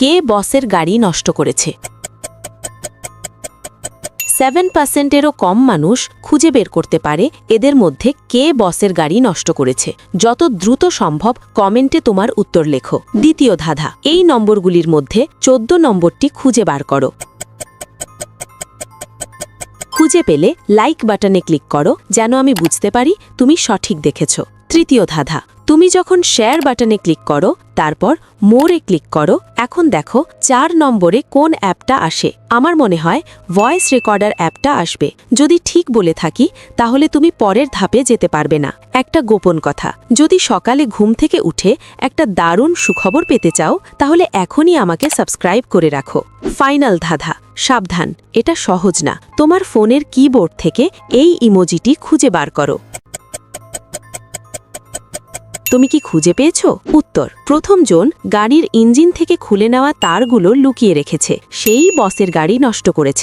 কে বসের গাড়ি নষ্ট করেছে? 7%-এরও কম মানুষ খুঁজে বের করতে পারে এদের মধ্যে কে বসের গাড়ি নষ্ট করেছে। যত দ্রুত সম্ভব কমেন্টে তোমার উত্তর লেখো। দ্বিতীয় ধাঁধা, এই নম্বরগুলির মধ্যে 14 নম্বরটি খুঁজে বার করো। খুঁজে পেলে লাইক বাটনে ক্লিক করো যেন আমি বুঝতে পারি তুমি সঠিক দেখেছ। তৃতীয় ধাঁধা, তুমি যখন শেয়ার বাটনে ক্লিক করো তারপর মোরে ক্লিক করো, এখন দেখো 4 নম্বরে কোন অ্যাপটা আসে। আমার মনে হয় ভয়েস রেকর্ডার অ্যাপটা আসবে। যদি ঠিক বলে থাকি তাহলে তুমি পরের ধাপে যেতে পারবে না। একটা গোপন কথা, যদি সকালে ঘুম থেকে উঠে একটা দারুণ সুখবর পেতে চাও তাহলে এখনই আমাকে সাবস্ক্রাইব করে রাখো। ফাইনাল ধাঁধা, সাবধান, এটা সহজ না। তোমার ফোনের কিবোর্ড থেকে এই ইমোজিটি খুঁজে বার করো। তুমি কি খুঁজে পেয়েছো? উত্তর, প্রথম জন গাড়ির ইঞ্জিন থেকে খুলে নেওয়া তারগুলো লুকিয়ে রেখেছে, সেই বসের গাড়ি নষ্ট করেছে।